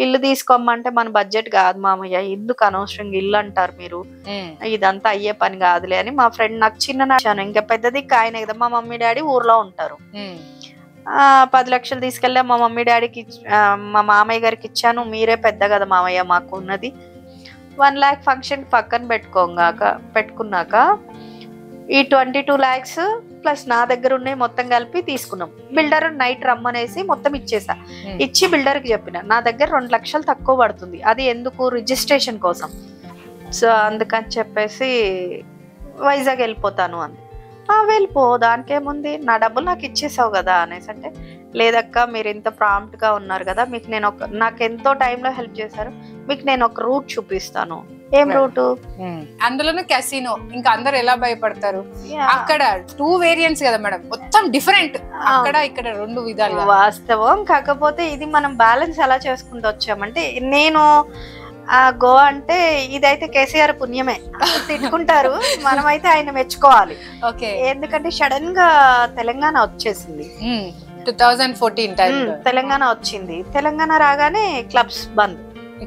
ఇల్లు తీసుకోమంటే మన బడ్జెట్ కాదు మామయ్య, ఎందుకు అనవసరంగా ఇల్లు అంటారు మీరు, ఇదంతా అయ్యే పని కాదులే అని మా ఫ్రెండ్ నాకు చిన్న ఇంకా పెద్దది ఆయన కదా, మా మమ్మీ డాడీ ఊర్లో ఉంటారు. 10 లక్షలు తీసుకెళ్ళా మా మమ్మీ డాడీకి, మా మామయ్య గారికి ఇచ్చాను. మీరే పెద్ద కదా మామయ్య మాకు ఉన్నది, 1 lakh ఫంక్షన్ పక్కన పెట్టుకున్నాక ఈ 22 lakhs ప్లస్ నా దగ్గర ఉన్నాయి మొత్తం కలిపి తీసుకున్నాం. బిల్డర్ నైట్ రమ్మనేసి మొత్తం ఇచ్చేసా. ఇచ్చి బిల్డర్ కి చెప్పిన నా దగ్గర 2 లక్షలు తక్కువ పడుతుంది, అది ఎందుకు రిజిస్ట్రేషన్ కోసం, సో అందుకని చెప్పేసి వైజాగ్ వెళ్ళిపోతాను అంది. వెళ్ళిపో, దానికేముంది, నా డబ్బులు నాకు ఇచ్చేసావు కదా అనేసి అంటే, లేదక్క మీరు ఇంత ప్రాంప్ట్ గా ఉన్నారు కదా, మీకు నేను నాకు ఎంతో టైంలో హెల్ప్ చేశారు, మీకు నేను ఒక రూట్ చూపిస్తాను. ఏం రూట్? అందులోనూ క్యాసినో, ఇంకా అందరు ఎలా భయపడతారు. అక్కడ 2 వేరియంట్స్ కదా మేడం, మొత్తం డిఫరెంట్, అక్కడ ఇక్కడ 2 విధాలు వాస్తవం. కాకపోతే ఇది మనం బ్యాలెన్స్ ఎలా చేసుకుంటూ వచ్చామంటే, నేను గోవా అంటే ఇదైతే కేసీఆర్ పుణ్యమే, తిట్టుకుంటారు, మనమైతే ఆయన మెచ్చుకోవాలి. ఎందుకంటే సడన్ గా తెలంగాణ వచ్చేసింది 2014 తెలంగాణ వచ్చింది. తెలంగాణ రాగానే క్లబ్స్ బంద్,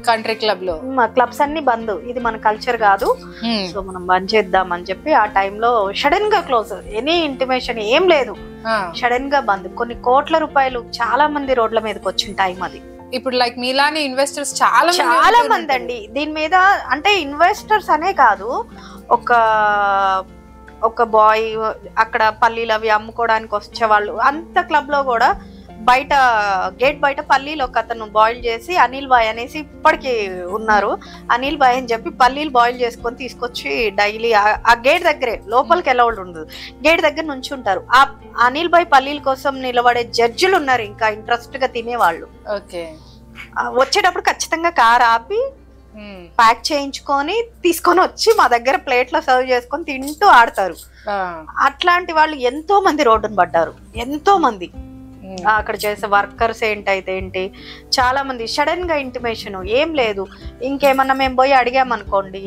కంట్రీ క్లబ్ లో క్లబ్స్ అన్ని బంద్, ఇది మన కల్చర్ కాదు, సో మనం బంద్ చేద్దాం అని చెప్పి ఆ టైంలో సడన్ గా క్లోజ్, ఎనీ ఇంటిమేషన్ ఏం లేదు, సడన్ గా బంద్. కొన్ని కోట్ల రూపాయలు చాలా మంది రోడ్ల మీదకి వచ్చిన టైం అది. ఇప్పుడు లైక్ మీలానే ఇన్వెస్టర్స్ చాలా మంది అండి దీని మీద, అంటే ఇన్వెస్టర్స్ అనే కాదు, ఒక బాయ్ అక్కడ పల్లీలు అవి అమ్ముకోవడానికి వచ్చేవాళ్ళు, అంత క్లబ్ లో కూడా బయట గేట్ బయట పల్లీలు ఒక అతను బాయిల్ చేసి, అనిల్ బాయ్ అనేసి ఇప్పటికి ఉన్నారు, అనిల్ బాయ్ అని చెప్పి పల్లీలు బాయిల్ చేసుకొని తీసుకొచ్చి డైలీ ఆ గేట్ దగ్గరే, లోపలికి వెళ్ళవడం ఉండదు, గేట్ దగ్గర నుంచి ఉంటారు. ఆ అనిల్ బాయ్ పల్లీల కోసం నిలబడే జడ్జిలు ఉన్నారు, ఇంకా ఇంట్రెస్ట్ గా తినేవాళ్ళు. వచ్చేటప్పుడు ఖచ్చితంగా కార్ ఆపి ప్యాక్ చేయించుకొని తీసుకొని వచ్చి మా దగ్గర ప్లేట్ లో సర్వ్ చేసుకొని తింటూ ఆడతారు. అట్లాంటి వాళ్ళు ఎంతో మంది రోడ్డును పడ్డారు, ఎంతో మంది. అక్కడ చేసే వర్కర్స్ ఏంటి చాలా మంది సడన్ గా ఇంటిమేషన్ ఏం లేదు, ఇంకేమన్నా మేము పోయి అడిగామనుకోండి,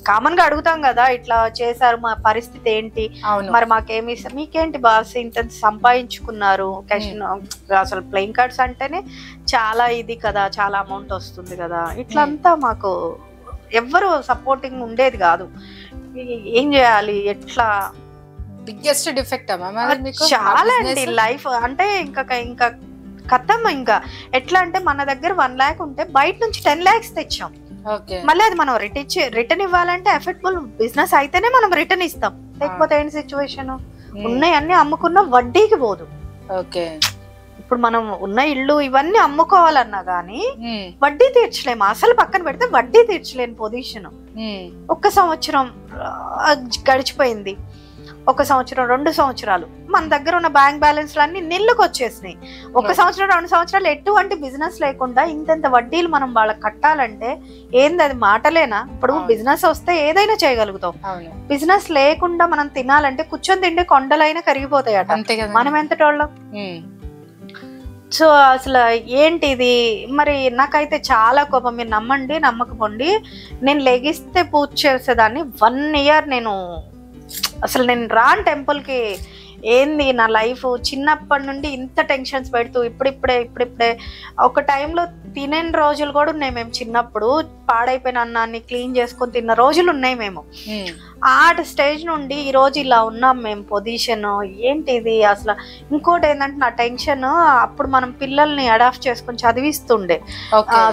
కామన్ గా అడుగుతాం కదా, ఇట్లా చేశారు మా పరిస్థితి ఏంటి, మరి మాకేమి, మీకేంటి బాస్ ఇంత సంపాదించుకున్నారు, క్యాషినో అసలు ప్లేయింగ్ కార్డ్స్ అంటేనే చాలా ఇది కదా, చాలా అమౌంట్ వస్తుంది కదా, ఇట్లంతా మాకు ఎవ్వరు సపోర్టింగ్ ఉండేది కాదు. ఏం చేయాలి, ఎట్లా, బిగ్గెస్ట్ డిఫెక్ట్ చాలా అండి లైఫ్ అంటే ఇంకా కథం. ఇంకా ఎట్లా అంటే మన దగ్గర 1 lakh ఉంటే బయట నుంచి 10 lakhs తెచ్చాం, మళ్ళీ అది మనం రిటర్న్ ఇవ్వాలంటే ఎఫెక్టబుల్ బిజినెస్ అయితేనే మనం రిటర్న్ ఇస్తాం, లేకపోతే ఏంటి సిచ్యువేషన్, ఉన్నాయన్నీ అమ్ముకున్న వడ్డీకి పోదు. ఇప్పుడు మనం ఉన్న ఇల్లు ఇవన్నీ అమ్ముకోవాలన్నా గానీ వడ్డీ తీర్చలేము, అసలు పక్కన పెడితే వడ్డీ తీర్చలేని పొజిషన్. 1 సంవత్సరం గడిచిపోయింది, 1 సంవత్సరం 2 సంవత్సరాలు మన దగ్గర ఉన్న బ్యాంక్ బ్యాలెన్స్ అన్ని నిల్లుకు వచ్చేసినాయి. 1 సంవత్సరం 2 సంవత్సరాలు ఎటువంటి బిజినెస్ లేకుండా ఇంత వడ్డీలు మనం వాళ్ళకి కట్టాలంటే ఏంది, అది మాటలేనా? ఇప్పుడు బిజినెస్ వస్తే ఏదైనా చేయగలుగుతాం, బిజినెస్ లేకుండా మనం తినాలంటే కూర్చొని తింటే కొండలైనా కరిగిపోతాయట, మనం ఎంతటోళ్ళం. సో అసలు ఏంటి ఇది, మరి నాకైతే చాలా కోపం. మీరు నమ్మండి నమ్మకపోండి, నేను లెగిస్తే పూజ చేసేదాన్ని 1 year అసలు నేను రాను టెంపుల్ కి. ఏంది నా లైఫ్, చిన్నప్పటి నుండి ఇంత టెన్షన్స్ పెడుతూ ఇప్పుడిప్పుడే ఒక టైంలో తినని రోజులు కూడా ఉన్నాయి. మేము చిన్నప్పుడు పాడైపోయిన అన్నాన్ని క్లీన్ చేసుకొని తిన్న రోజులు ఉన్నాయి మేము. ఆ స్టేజ్ నుండి ఈ రోజు ఇలా ఉన్నాం మేము, పొజిషన్ ఏంటిది అసలు. ఇంకోటి ఏంటంటే నా టెన్షన్, అప్పుడు మనం పిల్లల్ని అడాప్ట్ చేసుకొని చదివిస్తుండే,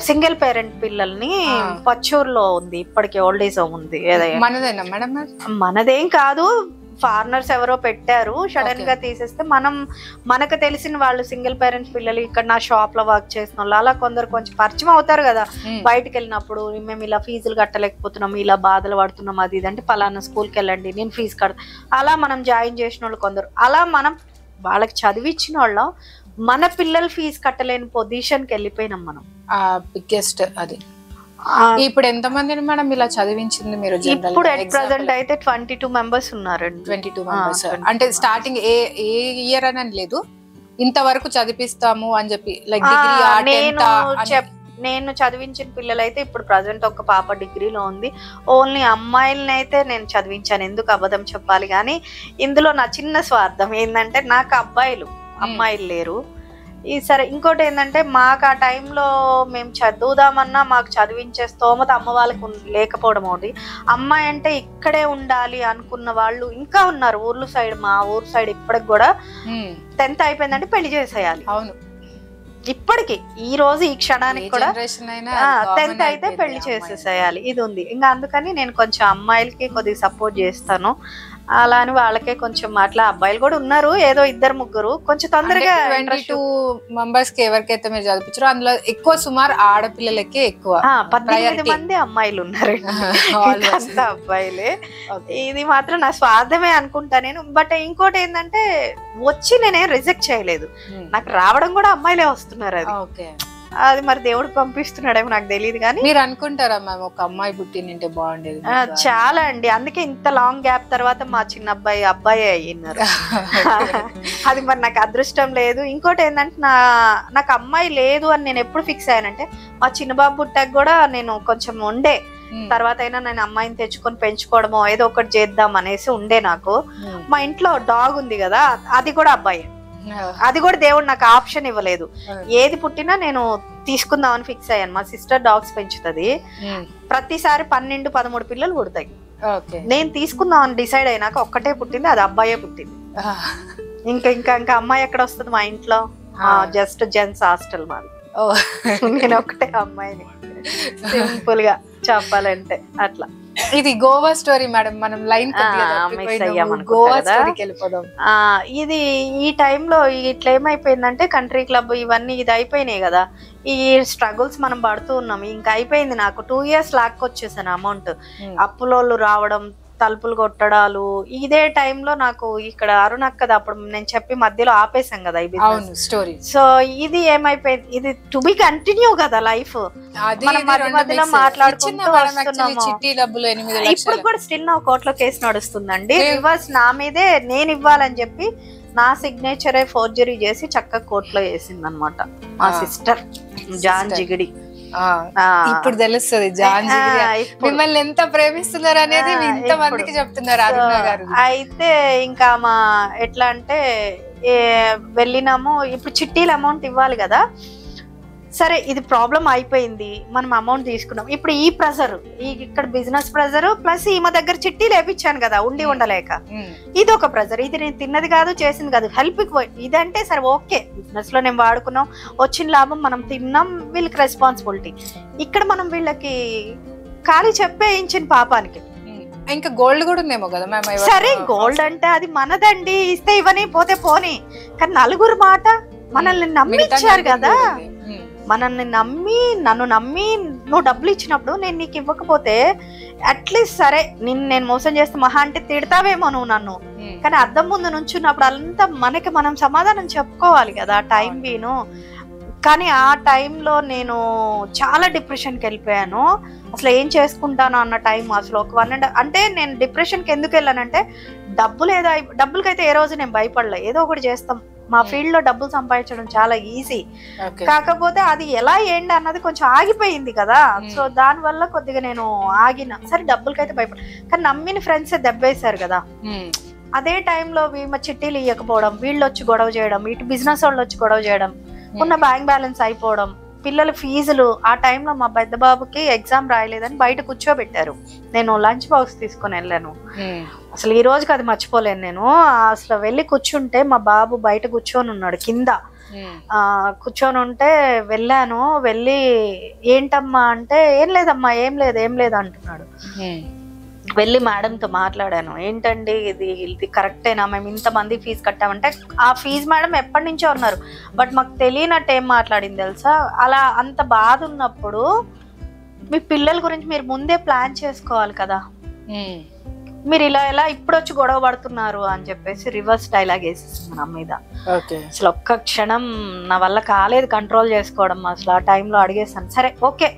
సింగిల్ పేరెంట్ పిల్లల్ని. పచ్చూరులో ఉంది ఇప్పటికి, ఓల్డ్ ఏజ్ హోమ్ ఉంది. మనదేం కాదు, ఫారినర్స్ ఎవరో పెట్టారు, సడన్ గా తీసేస్తే మనకు తెలిసిన వాళ్ళు సింగిల్ పేరెంట్స్ పిల్లలు ఇక్కడ నా షాప్ లో వర్క్ చేసిన వాళ్ళు అలా కొందరు కొంచెం పరిచయం అవుతారు కదా. బయటకు వెళ్ళినప్పుడు మేము ఇలా ఫీజులు కట్టలేకపోతున్నాం, ఇలా బాధలు పడుతున్నాం, అది ఇది అంటే పలానా స్కూల్కి వెళ్ళండి నేను ఫీజు కడతా, అలా మనం జాయిన్ చేసిన వాళ్ళు కొందరు. అలా మనం వాళ్ళకి చదివించిన వాళ్ళం, మన పిల్లలు ఫీజు కట్టలేని పొజిషన్కి వెళ్ళిపోయినాం మనం. బిగ్గెస్ట్ అది. ఇప్పుడు ఎంత మందిని మనం ఇలా చదివించింది మీరు? ఇప్పుడు ఎట్ ప్రెజెంట్ అయితే 22 members ఉన్నారండి. 22 members. అంటే స్టార్టింగ్ ఏ ఇయర్ అని లేదు, ఇంతవరకు చదివిస్తాము అని చెప్పి లైక్ నేను చదివించిన పిల్లలు అయితే ఇప్పుడు ప్రజెంట్ ఒక పాప డిగ్రీలో ఉంది. ఓన్లీ అమ్మాయిలని అయితే నేను చదివించాను, ఎందుకు అబద్ధం చెప్పాలి. కానీ ఇందులో నా చిన్న స్వార్థం ఏంటంటే నాకు అమ్మాయిలు లేరు, ఈ సరే ఇంకోటి ఏంటంటే మాకు ఆ టైంలో మేము చదువుదామన్నా మాకు చదివించే స్తోమత అమ్మ వాళ్ళకి లేకపోవడం ఒకటి. అమ్మాయి అంటే ఇక్కడే ఉండాలి అనుకున్న వాళ్ళు ఇంకా ఉన్నారు ఊర్లు సైడ్. మా ఊరు సైడ్ ఇప్పటికి కూడా 10th అయిపోయిందంటే పెళ్లి చేసేయాలి. అవును, ఇప్పటికి ఈ రోజు ఈ క్షణానికి కూడా 10th అయితే పెళ్లి చేసేసేయాలి ఇది ఉంది. ఇంకా అందుకని నేను కొంచెం అమ్మాయిలకి కొద్దిగా సపోర్ట్ చేస్తాను. అలా అని వాళ్ళకే కొంచెం అట్లా అబ్బాయిలు కూడా ఉన్నారు, ఏదో 2-3 కొంచెం తొందరగా 22 మెంబర్స్ కి ఎవరికైతే మీరు చదివించారో అందులో ఎక్కువ సుమారు ఆడపిల్లలకే ఎక్కువ 18 మంది అమ్మాయిలు ఉన్నారు. అబ్బాయిలే. ఇది మాత్రం నా స్వార్థమే అనుకుంటా నేను. బట్ ఇంకోటి ఏంటంటే వచ్చి నేనేం రిజెక్ట్ చేయలేదు, నాకు రావడం కూడా అమ్మాయిలే వస్తున్నారు. అది మరి దేవుడు పంపిస్తున్నాడేమో నాకు తెలియదు. కానీ మీరు అనుకుంటారా మ్యామ్ ఒక అమ్మాయి పుట్టినింటే బాగుండేది? చాలా అండి, అందుకే ఇంత లాంగ్ గ్యాప్ తర్వాత మా చిన్న అబ్బాయి అయ్యిన్నారు. అది మరి నాకు అదృష్టం లేదు. ఇంకోటి ఏంటంటే నాకు అమ్మాయి లేదు అని నేను ఎప్పుడు ఫిక్స్ అయ్యానంటే మా చిన్న బాబు పుట్టాక కూడా నేను కొంచెం ఉండే, తర్వాత అయినా నేను అమ్మాయిని తెచ్చుకొని పెంచుకోవడమో ఏదో ఒకటి చేద్దాం అనేసి ఉండే నాకు. మా ఇంట్లో డాగ్ ఉంది కదా, అది కూడా అబ్బాయి. అది కూడా దేవుడు నాకు ఆప్షన్ ఇవ్వలేదు, ఏది పుట్టినా నేను తీసుకుందామని ఫిక్స్ అయ్యాను. మా సిస్టర్ డాగ్స్ పెంచుతుంది, ప్రతిసారి 12-13 పిల్లలు పుడతాయి. నేను తీసుకుందామని డిసైడ్ అయినాక ఒక్కటే పుట్టింది, అది అబ్బాయే పుట్టింది. ఇంకా అమ్మాయి ఎక్కడ వస్తుంది మా ఇంట్లో? జస్ట్ జెంట్స్ హాస్టల్ మాది. నేను ఒక్కటే అమ్మాయిని, సింపుల్ గా చెప్పాలంటే అట్లా. ఇది గోవా స్టోరీ మేడం, మనం లైన్ గోవా స్టోరీకి వెళ్ళిపోదాం. ఇది ఈ టైంలో ఇట్లా ఏమైపోయిందంటే కంట్రీ క్లబ్ ఇవన్నీ ఇది అయిపోయినాయి కదా, ఈ స్ట్రగుల్స్ మనం పడుతూ ఉన్నాం. ఇంకా అయిపోయింది, నాకు 2 years లాక్కొచ్చేసాను అమౌంట్. అప్పులోళ్ళు రావడం, తలుపులు కొట్టడాలు. ఇదే టైంలో నాకు ఇక్కడ అరుణక్కది అప్పుడు నేను చెప్పి మధ్యలో ఆపేసాం కదా ఈ బిజినెస్ స్టోరీ. సో ఇది ఏమైపోయింది, ఇది టు బి కంటిన్యూ కదా లైఫ్. మధ్యలో మాట్లాడుకుంటూ వస్తున్నాము. ఇప్పుడు కూడా స్టిల్ నా కోర్టులో కేసు నడుస్తుందండి. రివర్స్ నా మీదే నేను ఇవ్వాలని చెప్పి నా సిగ్నేచరే ఫోర్జరీ చేసి చక్కగా కోర్టులో వేసింది అనమాట మా సిస్టర్ జాన్ జిగిడి. ఇప్పుడు తెలుస్తుంది మిమ్మల్ని ఎంత ప్రేమిస్తున్నారు అనేది ఇంత మందికి చెప్తున్నారు అరుణ గారు. అయితే ఇంకా మా ఎట్లా అంటే వెళ్ళినాము, ఇప్పుడు చిట్టీలు అమౌంట్ ఇవ్వాలి కదా. సరే ఇది ప్రాబ్లం అయిపోయింది, మనం అమౌంట్ తీసుకున్నాం. ఇప్పుడు ఈ ప్రెజర్, ఇక్కడ బిజినెస్ ప్రెజర్ ప్లస్ ఈమె దగ్గర చిట్టీలు వేపించాను కదా ఉండి ఉండలేక, ఇది ఒక ప్రెజర్. ఇది నేను తిన్నది కాదు చేసింది కాదు, హెల్ప్ ఇదంటే సరే ఓకే, బిజినెస్ లో నేను వాడుకున్నాం, వచ్చిన లాభం మనం తిన్నాం, వీళ్ళకి రెస్పాన్సిబిలిటీ. ఇక్కడ మనం వీళ్ళకి ఖాళీ చెప్పేయించిన పాపానికి. ఇంకా గోల్డ్ కూడా ఉందేమో కదా మ్యామ్. సరే గోల్డ్ అంటే అది మనదండి, ఇస్తే ఇవని పోతే పోనీ, కానీ నలుగురు మాట మనల్ని నమ్మిచ్చారు కదా. మనల్ని నమ్మి నన్ను నమ్మి నువ్వు డబ్బులు ఇచ్చినప్పుడు నేను నీకు ఇవ్వకపోతే అట్లీస్ట్ సరే నేను మోసం చేస్తే మహా అంటే తిడతావేమో నువ్వు నన్ను, కానీ అద్దం ముందు నుంచున్నప్పుడు అంతా మనకి మనం సమాధానం చెప్పుకోవాలి కదా ఆ టైం వీను. కానీ ఆ టైంలో నేను చాలా డిప్రెషన్కి వెళ్ళిపోయాను. అసలు ఏం చేసుకుంటాను అన్న టైం అసలు ఒక 1.5 అంటే నేను డిప్రెషన్కి ఎందుకు వెళ్ళానంటే డబ్బులకైతే ఏ రోజు నేను భయపడలే, ఏదో ఒకటి చేస్తాం. మా ఫీల్డ్ లో డబ్బులు సంపాదించడం చాలా ఈజీ, కాకపోతే అది ఎలా ఏంటి అన్నది కొంచెం ఆగిపోయింది కదా. సో దాని వల్ల కొద్దిగా నేను ఆగిన. సరే డబ్బులకైతే భయపడ, కానీ నమ్మిన ఫ్రెండ్స్ దెబ్బేశారు కదా. అదే టైంలో మా చిట్టీలు ఇవ్వకపోవడం, వీళ్ళు వచ్చి గొడవ చేయడం, ఇటు బిజినెస్ వాళ్ళు వచ్చి గొడవ చేయడం, ఉన్న బ్యాంక్ బ్యాలెన్స్ అయిపోవడం, పిల్లల ఫీజులు. ఆ టైంలో మా పెద్ద బాబుకి ఎగ్జామ్ రాయలేదని బయట కూర్చోబెట్టారు. నేను లంచ్ బాక్స్ తీసుకొని వెళ్ళాను. అసలు ఈ రోజుకి అది మర్చిపోలేను నేను. అసలు వెళ్ళి కూర్చుంటే మా బాబు బయట కూర్చొని ఉన్నాడు కింద. కూర్చొని ఉంటే వెళ్ళాను. వెళ్ళి ఏంటమ్మా అంటే ఏం లేదమ్మా ఏం లేదు అంటున్నాడు. వెళ్ళి మేడంతో మాట్లాడాను, ఏంటండి ఇది కరెక్టేనా, మేము ఇంతమంది ఫీజు కట్టామంటే ఆ ఫీజు మేడం ఎప్పటి నుంచో ఉన్నారు, బట్ మాకు తెలియనట్టు ఏం మాట్లాడింది తెలుసా. అలా అంత బాధ ఉన్నప్పుడు మీ పిల్లల గురించి మీరు ముందే ప్లాన్ చేసుకోవాలి కదా. మీరు ఇలా ఇప్పుడు వచ్చి గొడవ పడుతున్నారు అని చెప్పేసి రివర్స్ డైలాగ్ వేసేసింది నా మీద. అసలు ఒక్క క్షణం నా వల్ల కాలేదు కంట్రోల్ చేసుకోవడం. అసలు ఆ టైంలో అడిగేసాను, సరే ఓకే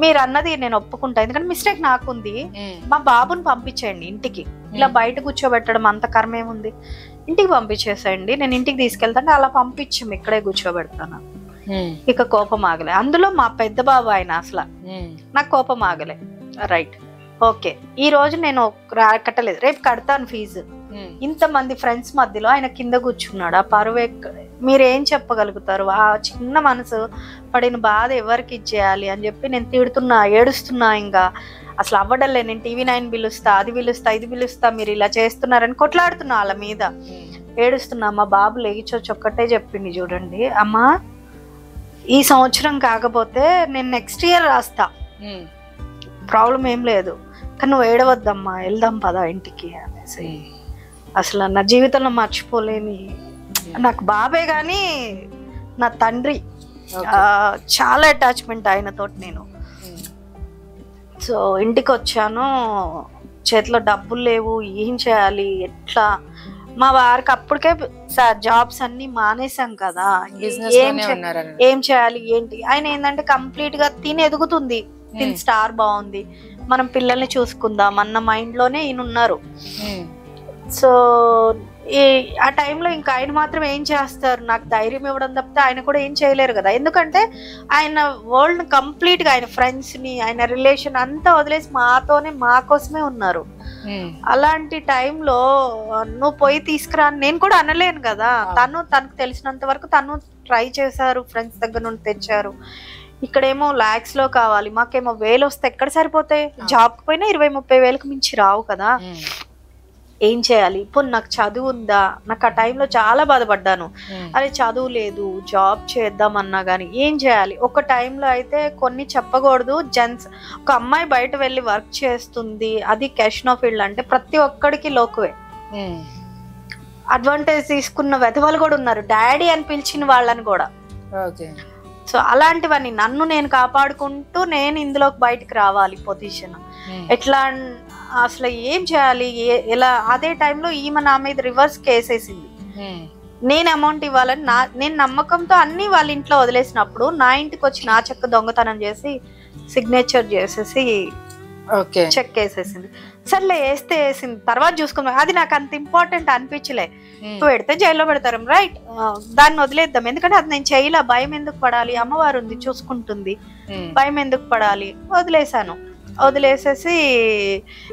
మీరు అన్నది నేను ఒప్పుకుంటా, ఎందుకంటే మిస్టేక్ నాకుంది, మా బాబుని పంపించేయండి ఇంటికి, ఇలా బయట కూర్చోబెట్టడం అంత కర్మ ఏముంది, ఇంటికి పంపించేసేయండి, నేను ఇంటికి తీసుకెళ్తాను. అలా పంపించాము, ఇక్కడే కూర్చోబెడతాను. ఇక కోపం ఆగలే. అందులో మా పెద్ద బాబు ఆయన అసలు నాకు కోపం ఆగలే. రైట్ ఓకే, ఈ రోజు నేను కట్టలేదు, రేపు కడతాను ఫీజు. ఇంతమంది ఫ్రెండ్స్ మధ్యలో ఆయన కింద కూర్చున్నాడు. ఆ పరువు మీరేం చెప్పగలుగుతారు? ఆ చిన్న మనసు పడిన బాధ ఎవరికి ఇచ్చేయాలి అని చెప్పి నేను తిడుతున్నా, ఏడుస్తున్నా. ఇంకా అసలు అవ్వడలే, నేను TV9 పిలుస్తా, అది పిలుస్తా, ఇది పిలుస్తా, మీరు ఇలా చేస్తున్నారని కొట్లాడుతున్నా వాళ్ళ మీద, ఏడుస్తున్నా. మా బాబు లేచొచ్చి ఒక్కటే చెప్పింది, చూడండి అమ్మా ఈ సంవత్సరం కాకపోతే నేను నెక్స్ట్ ఇయర్ రాస్తా, ప్రాబ్లం ఏం లేదు, కానీ నువ్వు ఏడవద్దమ్మా, వెళ్దాం పదా ఇంటికి అనేసి. అసలు నా జీవితంలో మర్చిపోలేని, నాకు బాబే కానీ నా తండ్రి, చాలా అటాచ్మెంట్ ఆయనతోటి నేను. సో ఇంటికి వచ్చాను, చేతిలో డబ్బులు లేవు, ఏం చేయాలి, ఎట్లా. మా వారికి అప్పటికే జాబ్స్ అన్ని మానేసాం కదా, ఏం చేయాలి ఏంటి. ఆయన ఏంటంటే కంప్లీట్ గా తిని ఎదుగుతుంది, తిని స్టార్ బాగుంది, మనం పిల్లల్ని చూసుకుందాం అన్న మైండ్ లోనే ఈయన ఉన్నారు. సో ఆ టైంలో ఇంకా ఆయన మాత్రం ఏం చేస్తారు, నాకు ధైర్యం ఇవ్వడం తప్పితే ఆయన కూడా ఏం చేయలేరు కదా. ఎందుకంటే ఆయన వరల్డ్ కంప్లీట్ గా, ఆయన ఫ్రెండ్స్ ని, ఆయన రిలేషన్ అంతా వదిలేసి మాతోనే, మా కోసమే ఉన్నారు. అలాంటి టైంలో నువ్వు పోయి తీసుకురా నేను కూడా అనలేను కదా. తనకు తెలిసినంత వరకు తను ట్రై చేశారు, ఫ్రెండ్స్ దగ్గర నుండి తెచ్చారు. ఇక్కడేమో లాక్స్ లో కావాలి, మాకేమో 1000 వస్తే ఎక్కడ సరిపోతాయి, జాబ్కి పోయినా 20-30 వేలకు మించి రావు కదా. ఏం చేయాలి, ఇప్పుడు నాకు చదువు ఉందా, నాకు ఆ టైంలో చాలా బాధపడ్డాను. అరే చదువు లేదు, జాబ్ చేద్దామన్నా కానీ ఏం చేయాలి. ఒక టైంలో అయితే కొన్ని చెప్పకూడదు, జెంట్స్, ఒక అమ్మాయి బయట వెళ్ళి వర్క్ చేస్తుంది, అది క్యాష్నో ఫీల్డ్ అంటే ప్రతి ఒక్కడికి లోకువే. అడ్వాంటేజ్ తీసుకున్న వెధవలు కూడా ఉన్నారు, డాడీ అని పిలిచిన వాళ్ళని కూడా. సో అలాంటివన్నీ నన్ను నేను కాపాడుకుంటూ నేను ఇందులోకి బయటకు రావాలి పొజిషన్. ఎట్లా అసలు ఏం చేయాలి, ఎలా. అదే టైంలో ఈమె నా మీద రివర్స్ కేసేసింది. నేను అమౌంట్ ఇవ్వాలని నేను నమ్మకంతో అన్ని వాళ్ళ ఇంట్లో వదిలేసినప్పుడు నా ఇంటికి వచ్చి నా చెక్ దొంగతనం చేసి సిగ్నేచర్ చేసేసి చెక్ వేసేసింది. సర్లే వేస్తే వేసింది, తర్వాత చూసుకున్నాం. అది నాకు అంత ఇంపార్టెంట్ అనిపించలే. పెడితే జైల్లో పెడతారు, రైట్, దాన్ని వదిలేద్దాం. ఎందుకంటే అది నేను చేయలే, భయం ఎందుకు పడాలి, అమ్మవారు ఉంది చూసుకుంటుంది, భయం ఎందుకు పడాలి, వదిలేసాను. వదిలేసేసి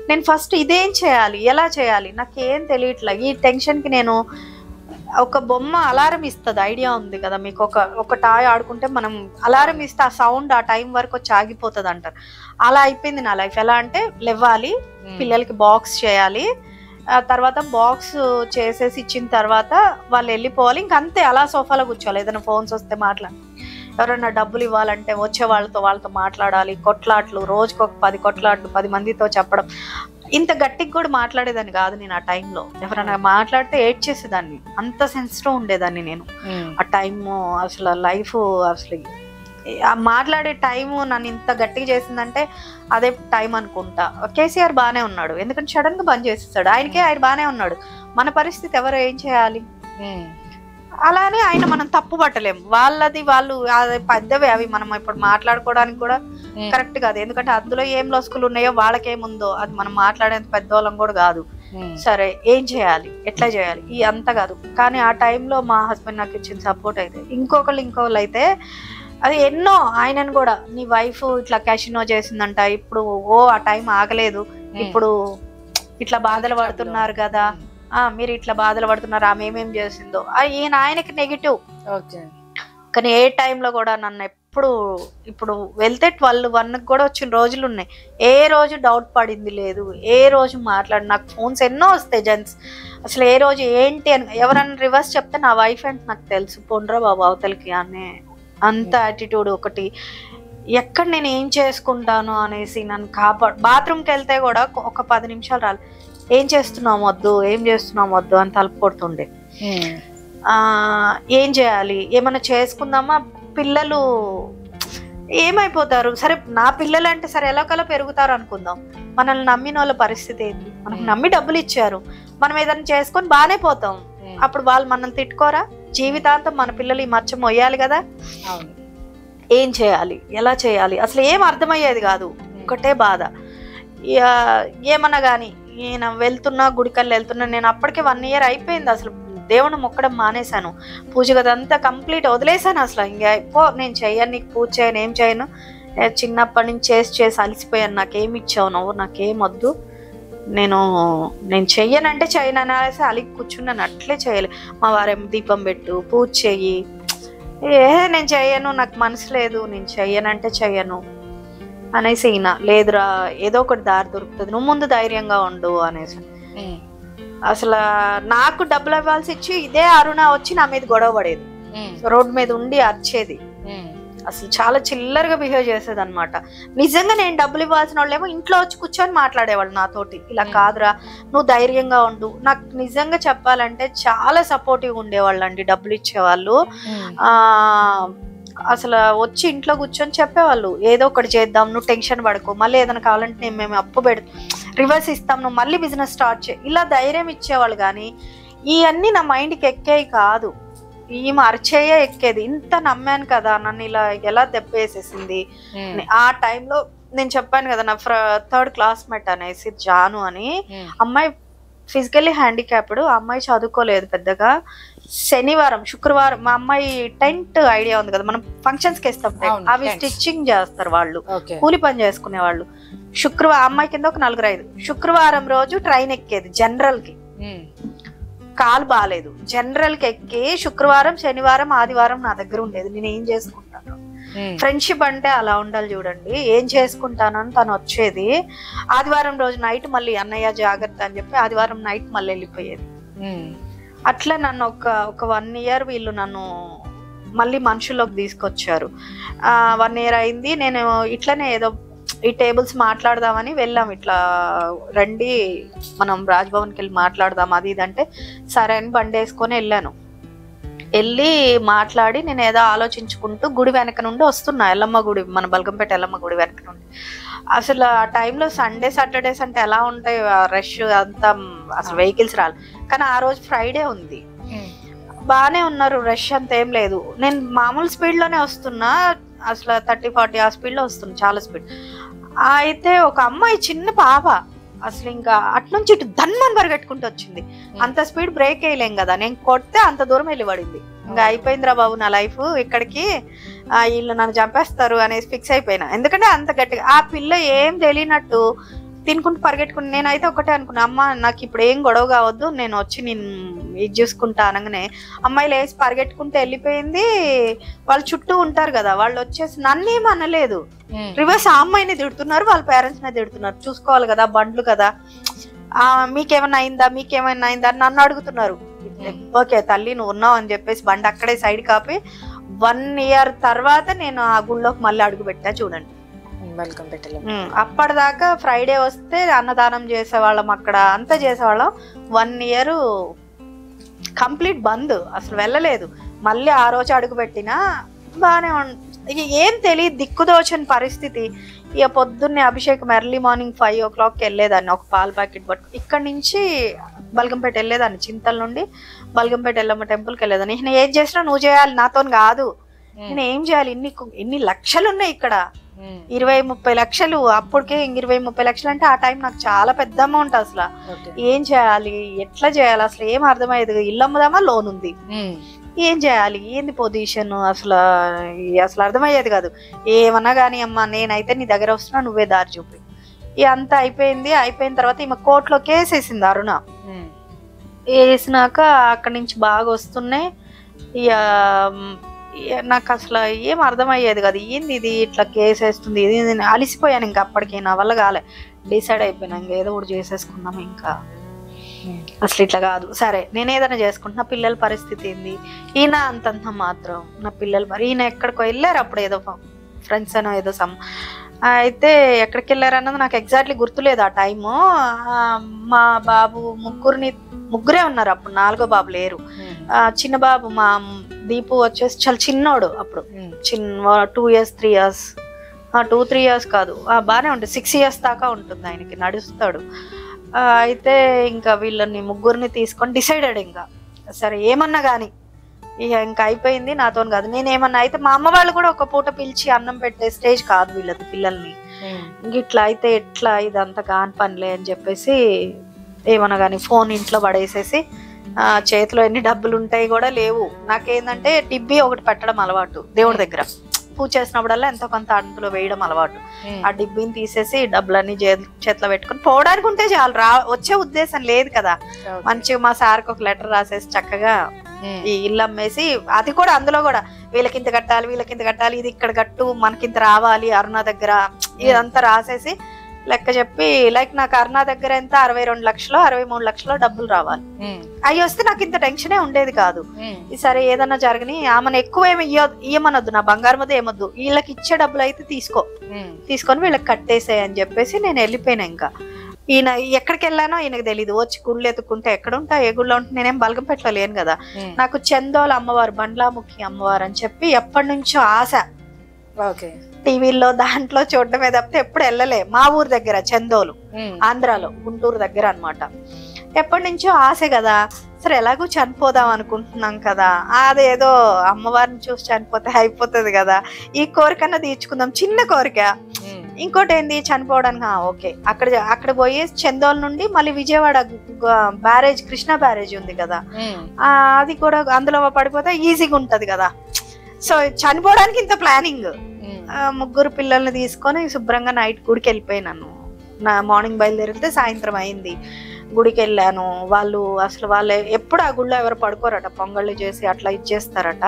నేను ఫస్ట్ ఇదేం చేయాలి, ఎలా చేయాలి నాకేం తెలియట్లే. ఈ టెన్షన్ కి నేను ఒక బొమ్మ అలారం ఇస్తుంది, ఐడియా ఉంది కదా మీకు, ఒక టాయ్ ఆడుకుంటే మనం అలారం ఇస్తే ఆ సౌండ్ ఆ టైం వరకు వచ్చి ఆగిపోతుంది అంటారు. అలా అయిపోయింది నా లైఫ్. ఎలా అంటే లేవాలి, పిల్లలకి బాక్స్ చేయాలి, తర్వాత బాక్స్ చేసేసి ఇచ్చిన తర్వాత వాళ్ళు వెళ్ళిపోవాలి, ఇంకంతే. అలా సోఫాలో కూర్చోవాలి, ఏదైనా ఫోన్స్ వస్తే మాట్లాడాలి, ఎవరైనా డబ్బులు ఇవ్వాలంటే వచ్చే వాళ్ళతో మాట్లాడాలి. కొట్లాట్లు, రోజుకు ఒక 10 కొట్లాట్లు 10 మందితో చెప్పడం. ఇంత గట్టిగా కూడా మాట్లాడేదాన్ని కాదు నేను ఆ టైంలో. ఎవరైనా మాట్లాడితే ఏడ్ చేసేదాన్ని, అంత సెన్సిటివ్ ఉండేదాన్ని నేను ఆ టైము. అసలు లైఫ్, అసలు ఆ మాట్లాడే టైము నన్ను ఇంత గట్టిగా చేసిందంటే అదే టైం అనుకుంటా. కేసీఆర్ బాగానే ఉన్నాడు, ఎందుకంటే సడన్ గా బంద్ చేసేసాడు. ఆయన బాగానే ఉన్నాడు, మన పరిస్థితి ఎవరు ఏం చేయాలి. అలానే ఆయన మనం తప్పు పట్టలేము, వాళ్ళది వాళ్ళు పెద్దవి, అవి మనం ఇప్పుడు మాట్లాడుకోవడానికి కూడా కరెక్ట్ కాదు. ఎందుకంటే అందులో ఏం లొసుకులు ఉన్నాయో వాళ్ళకేముందో అది మనం మాట్లాడేంత పెద్దవాళ్ళం కూడా కాదు. సరే ఏం చేయాలి, ఎట్లా చేయాలి, ఈ అంత కాదు. కానీ ఆ టైంలో మా హస్బెండ్ నాకు ఇచ్చిన సపోర్ట్ అయితే, ఇంకొకళ్ళు అయితే అది ఎన్నో, ఆయనను కూడా నీ వైఫ్ ఇట్లా క్యాషినో చేసిందంట, ఇప్పుడు ఆ టైం ఆగలేదు, ఇప్పుడు ఇట్లా బాధలు పడుతున్నారు కదా, మీరు ఇట్లా బాధలు పడుతున్నారు, ఆమె ఏమేం చేసిందో, ఆయనకి నెగిటివ్. కానీ ఏ టైంలో కూడా నన్ను ఎప్పుడు, ఇప్పుడు వెళ్తే 12-1 కూడా వచ్చిన రోజులు ఉన్నాయి, ఏ రోజు డౌట్ పడింది లేదు, ఏ రోజు నాకు ఫోన్స్ ఎన్నో వస్తాయి జెంట్స్, అసలు ఏ రోజు ఏంటి అని. ఎవరన్నా రివర్స్ చెప్తే నా వైఫ్ అంటే నాకు తెలుసు, పొండ్రా బాబు అవతలకి అనే అంత యాటిట్యూడ్ ఒకటి. ఎక్కడ నేను ఏం చేసుకుంటాను అనేసి నన్ను బాత్రూమ్కి వెళ్తే కూడా ఒక 10 నిమిషాలు రాలి, ఏం చేస్తున్నాం వద్దు, ఏం చేస్తున్నాం వద్దు అని తలుపు కొడుతుండే. ఏం చేయాలి, ఏమన్నా చేసుకుందామా, పిల్లలు ఏమైపోతారు, సరే నా పిల్లలు అంటే సరే ఎలాగలా పెరుగుతారు అనుకుందాం, మనల్ని నమ్మిన వాళ్ళ పరిస్థితి ఏంటి, మనకు నమ్మి డబ్బులు ఇచ్చారు, మనం ఏదైనా చేసుకొని బాగానే పోతాం, అప్పుడు వాళ్ళు మనల్ని తిట్టుకోరా, జీవితాంతం మన పిల్లలు ఈ మచ్చ మొయ్యాలి కదా. ఏం చేయాలి, ఎలా చేయాలి, అసలు ఏం అర్థమయ్యేది కాదు, ఒకటే బాధ. ఏమన్నా కానీ నేను వెళ్తున్నా, గుడికల్లి వెళ్తున్నా, నేను అప్పటికే 1 year అయిపోయింది, అసలు దేవుని మొక్కడం మానేశాను, పూజ గదంతా కంప్లీట్ వదిలేసాను. అసలు ఇంకా నేను చెయ్యను, నీకు పూజ చేయను, ఏం చేయను, చిన్నప్పటి నుంచి చేసి అలసిపోయాను, నాకేమి ఇచ్చావు నువ్వు, నాకేం వద్దు, నేను చెయ్యనంటే చేయను అనేసి అలిగి కూర్చున్నాను. అట్లే చేయలే. మా వారేం దీపం పెట్టు, పూజ చెయ్యి, నేను చెయ్యను, నాకు మనసు లేదు, నేను చెయ్యనంటే చెయ్యను అనేసి ఈయన లేదురా ఏదో ఒకటి దారి దొరుకుతుంది, నువ్వు ముందు ధైర్యంగా ఉండు అనేసి. అసలు నాకు డబ్బులు ఇవ్వాల్సి ఇచ్చి ఇదే అరుణ వచ్చి నా మీద గొడవ పడేది, రోడ్డు మీద ఉండి అరిచేది, అసలు చాలా చిల్లరగా బిహేవ్ చేసేది అనమాట. నిజంగా నేను డబ్బులు ఇవ్వాల్సిన వాళ్ళేమో ఇంట్లో వచ్చి కూర్చొని మాట్లాడేవాళ్ళు నాతోటి, ఇలా కాదురా నువ్వు ధైర్యంగా ఉండు. నాకు నిజంగా చెప్పాలంటే చాలా సపోర్టివ్ ఉండేవాళ్ళు అండి డబ్బులు ఇచ్చేవాళ్ళు. అసలు వచ్చి ఇంట్లో కూర్చొని చెప్పేవాళ్ళు ఏదో ఒకటి చేద్దాం, నువ్వు టెన్షన్ పడకు, మళ్ళీ ఏదైనా కావాలంటే మేము అప్పు రివర్స్ ఇస్తాం, నువ్వు మళ్ళీ బిజినెస్ స్టార్ట్ చేయి, ఇలా ధైర్యం ఇచ్చేవాళ్ళు. కానీ ఇవన్నీ నా మైండ్కి ఎక్కేవి కాదు, ఈమె అరిచేయే ఎక్కేది. ఇంత నమ్మాను కదా, నన్ను ఇలా ఎలా దెబ్బేసేసింది. ఆ టైంలో నేను చెప్పాను కదా, నా 3rd క్లాస్మేట్ అనేసి జాను అని అమ్మాయి, ఫిజికల్లీ హ్యాండిక్యాప్డ్ అమ్మాయి, చదువుకోలేదు పెద్దగా. శనివారం శుక్రవారం మా అమ్మాయి టెంట్ ఐడియా ఉంది కదా, మనం ఫంక్షన్స్ కి ఇస్తాం, అవి స్టిచ్చింగ్ చేస్తారు వాళ్ళు, కూలి పని చేసుకునే వాళ్ళు. అమ్మాయి కింద ఒక 4-5 శుక్రవారం రోజు ట్రైన్ ఎక్కేది జనరల్ కి, కాలు బాగాలేదు, జనరల్ కి ఎక్కి శుక్రవారం శనివారం ఆదివారం నా దగ్గర ఉండేది. నేను ఏం చేసుకుంటాను, ఫ్రెండ్షిప్ అంటే అలా ఉండాలి చూడండి, ఏం చేసుకుంటాను అని తను వచ్చేది. ఆదివారం రోజు నైట్ మళ్ళీ అన్నయ్య జాగ్రత్త అని చెప్పి ఆదివారం నైట్ మళ్ళీ వెళ్ళిపోయేది. అట్లా నన్ను ఒక 1 year వీళ్ళు నన్ను మళ్ళీ మనుషుల్లోకి తీసుకొచ్చారు. 1 year అయింది. నేను ఇట్లనే ఏదో ఈ టేబుల్స్ మాట్లాడదామని వెళ్ళాం, ఇట్లా రండి మనం రాజ్భవన్కి వెళ్ళి మాట్లాడదాం అది ఇదంటే సరే అని బండి వేసుకొని వెళ్ళాను. వెళ్ళి మాట్లాడి నేను ఏదో ఆలోచించుకుంటూ గుడి వెనక నుండి వస్తున్నా, ఎల్లమ్మ గుడి, మన బల్గంపేట ఎల్లమ్మ గుడి వెనక నుండి. అసలు ఆ టైంలో సండే సాటర్డేస్ అంటే ఎలా ఉంటాయి, రష్ అంతా, అసలు వెహికల్స్ రాలి. కానీ ఆ రోజు ఫ్రైడే ఉంది, బాగానే ఉన్నారు, రష్ అంత ఏం లేదు. నేను మామూలు స్పీడ్ లోనే వస్తున్నా, అసలు 30-40 ఆ స్పీడ్ లో వస్తున్నా, చాలా స్పీడ్. అయితే ఒక అమ్మాయి చిన్న పాప అసలు ఇంకా అట్నుంచి ఇటు ధన్మని పరిగెట్టుకుంటూ వచ్చింది. అంత స్పీడ్ బ్రేక్ వేయలేం కదా, నేను కొడితే అంత దూరం వెళ్ళి పడింది. ఇంకా అయిపోయిందిరా బాబు నా లైఫ్, ఇక్కడికి వీళ్ళు నన్ను చంపేస్తారు అనేసి ఫిక్స్ అయిపోయినా. ఎందుకంటే అంత గట్టిగా ఆ పిల్ల ఏం తెలియనట్టు తినుకుంటూ పరిగెట్టుకుని, నేనైతే ఒకటే అనుకున్నా, అమ్మ నాకు ఇప్పుడు ఏం గొడవ కావద్దు, నేను వచ్చి నేను ఇది చూసుకుంటా అనగానే అమ్మాయిలు వేసి పరిగెట్టుకుంటూ వెళ్ళిపోయింది. వాళ్ళు చుట్టూ ఉంటారు కదా, వాళ్ళు వచ్చేసి నన్నేం అనలేదు, రివర్స్ ఆ అమ్మాయిని తిడుతున్నారు, వాళ్ళ పేరెంట్స్ నే తిడుతున్నారు. చూసుకోవాలి కదా, బండ్లు కదా, మీకేమైనా అయిందా మీకేమైనా అయిందా అని నన్ను అడుగుతున్నారు. ఓకే తల్లి నువ్వు ఉన్నావు అని చెప్పేసి బండి అక్కడే సైడ్ కాపి 1 year తర్వాత నేను ఆ గుళ్ళోకి మళ్ళీ అడుగు పెట్టా చూడండి. అప్పటిదాకా ఫ్రైడే వస్తే అన్నదానం చేసేవాళ్ళం, అక్కడ అంతా చేసేవాళ్ళం. 1 year కంప్లీట్ బంద్, అసలు వెళ్ళలేదు. మళ్ళీ ఆ రోజు అడుగు పెట్టినా బాగానే ఇక ఏం తెలియదు, దిక్కుదోచని పరిస్థితి. ఇక పొద్దున్నే అభిషేకం ఎర్లీ మార్నింగ్ 5 o'clock వెళ్ళేదాన్ని, ఒక పాల ప్యాకెట్ పట్టు ఇక్కడ నుంచి బల్గంపేట వెళ్ళేదాన్ని, చింతల నుండి బల్గంపేట ఎల్లమ్మ టెంపుల్కి వెళ్ళేదాన్ని. నేను ఏం చేసినా నువ్వు చేయాలి, నాతో కాదు, నేను ఏం చేయాలి, ఇన్ని లక్షలు ఉన్నాయి ఇక్కడ, 20-30 లక్షలు, అప్పటికే 20-30 లక్షలు అంటే ఆ టైం నాకు చాలా పెద్ద అమౌంట్. అసలు ఏం చేయాలి, ఎట్లా చేయాలి, అసలు ఏం అర్థమయ్యేది. ఇల్లు అమ్ముదామా, లోన్ ఉంది, ఏం చేయాలి, ఏంది పొజిషన్, అసలు అర్థమయ్యేది కాదు. ఏమన్నా కానీ అమ్మా నేనైతే నీ దగ్గర వస్తున్నా, నువ్వే దారి చూపి. అంతా అయిపోయింది. అయిపోయిన తర్వాత ఈమె కోర్టులో కేసు వేసింది అరుణ. వేసినాక అక్కడి నుంచి బాగా వస్తున్నాయి. నాకు అసలు ఏం అర్థమయ్యేది కాదు, ఏంది ఇది ఇట్లా కేసు వేస్తుంది, ఇది అలిసిపోయాను. ఇంకా అప్పటికి నా వల్ల కాలే, డిసైడ్ అయిపోయినా ఇంకా ఏదో ఒకటి చేసేసుకున్నాం. ఇంకా అసలు ఇట్లా కాదు, సరే నేను ఏదైనా చేసుకుంటున్నా, పిల్లల పరిస్థితి ఏంది, ఈయన అంతంత మాత్రం నా పిల్లలు మరి ఈయన ఎక్కడికో వెళ్ళారు అప్పుడు, ఏదో ఫ్రెండ్స్ అనో ఏదో అయితే ఎక్కడికి వెళ్ళారు అన్నది నాకు ఎగ్జాక్ట్లీ గుర్తులేదు ఆ టైము. మా బాబు ముగ్గురే ఉన్నారు అప్పుడు, 4వ బాబు లేరు. చిన్న బాబు మా దీపు వచ్చేసి చాలా చిన్నోడు అప్పుడు, 2 years 3 years 2-3 years కాదు, బాగానే ఉంటుంది, 6 years దాకా ఉంటుంది ఆయనకి, నడుస్తాడు. అయితే ఇంకా వీళ్ళని ముగ్గురిని తీసుకొని డిసైడెడ్, ఇంకా సరే ఏమన్నా కానీ ఇక ఇంకా అయిపోయింది, నాతో కాదు, నేనేమన్నా అయితే మా అమ్మ వాళ్ళు కూడా ఒక పూట పిలిచి అన్నం పెట్టే స్టేజ్ కాదు వీళ్ళది, పిల్లల్ని ఇంక ఇట్లా అయితే ఎట్లా, ఇదంతా కాని పనిలే అని చెప్పేసి ఏమన్నా కానీ ఫోన్ ఇంట్లో పడేసేసి, చేతిలో ఎన్ని డబ్బులు ఉంటాయి కూడా లేవు. నాకేందంటే టిబ్బీ ఒకటి పెట్టడం అలవాటు దేవుడి దగ్గర, పూజ చేసినప్పుడల్లా ఎంతో కొంత అందులో వేయడం అలవాటు. ఆ డిబ్బిని తీసేసి డబ్బులన్నీ చేతిలో పెట్టుకుని పోవడానికి ఉంటే చాలు, వచ్చే ఉద్దేశం లేదు కదా. మంచిగా మా సార్కి ఒక లెటర్ రాసేసి చక్కగా ఈ ఇల్లు అమ్మేసి, అది కూడా అందులో కూడా వీళ్ళకింత కట్టాలి వీళ్ళకింత కట్టాలి, ఇది ఇక్కడ కట్టు మనకింత రావాలి అరుణ దగ్గర, ఇదంతా రాసేసి లెక్క చెప్పి, లైక్ నాకు అరుణ దగ్గర ఎంత 62 లక్షలు 63 లక్షలు డబ్బులు రావాలి. అవి వస్తే నాకు ఇంత టెన్షనే ఉండేది కాదు. ఈసారి ఏదన్నా జరగని ఆమెను ఎక్కువ ఏమి ఇయ్యమనొద్దు, నా బంగారం మీద ఏమొద్దు, వీళ్ళకి ఇచ్చే డబ్బులు అయితే తీసుకొని వీళ్ళకి కట్టేసాయి అని చెప్పేసి నేను వెళ్ళిపోయినా. ఇంకా ఈయన ఎక్కడికి వెళ్ళానో ఈయనకు తెలీదు. వచ్చి గుళ్ళు ఎత్తుకుంటే ఎక్కడ ఉంటా ఏ గుళ్ళో ఉంటే, నేనేం బలగంపేటలో లేను కదా. నాకు చందోల అమ్మవారు, బండ్లాముఖి అమ్మవారు అని చెప్పి ఎప్పటి నుంచో ఆశ. టీవీల్లో దాంట్లో చూడటమే తప్పితే ఎప్పుడు వెళ్ళలే. మా ఊరు దగ్గర చందోలు, ఆంధ్రాలో గుంటూరు దగ్గర అన్నమాట. ఎప్పటి నుంచో ఆశ కదా. సరే ఎలాగో చనిపోదాం అనుకుంటున్నాం కదా, అదేదో అమ్మవారిని చూసి చనిపోతే అయిపోతుంది కదా, ఈ కోరికన్నా తీర్చుకుందాం, చిన్న కోరిక. ఇంకోటి ఏంది చనిపోవడానికి, ఓకే అక్కడ పోయి చందోల్ నుండి మళ్ళీ విజయవాడ బ్యారేజ్, కృష్ణా బ్యారేజ్ ఉంది కదా, అది కూడా అందులో పడిపోతే ఈజీగా ఉంటది కదా. సో చనిపోవడానికి ఇంత ప్లానింగ్. 3 పిల్లల్ని తీసుకొని శుభ్రంగా నైట్ గుడికి వెళ్ళిపోయినాను. నా మార్నింగ్ బయలుదేరితే సాయంత్రం అయింది. గుడికి వెళ్ళాను. వాళ్ళు ఎప్పుడు ఆ గుడిలో ఎవరు పడుకోరట, పొంగళ్ళు చేసి అట్లా ఇచ్చేస్తారట,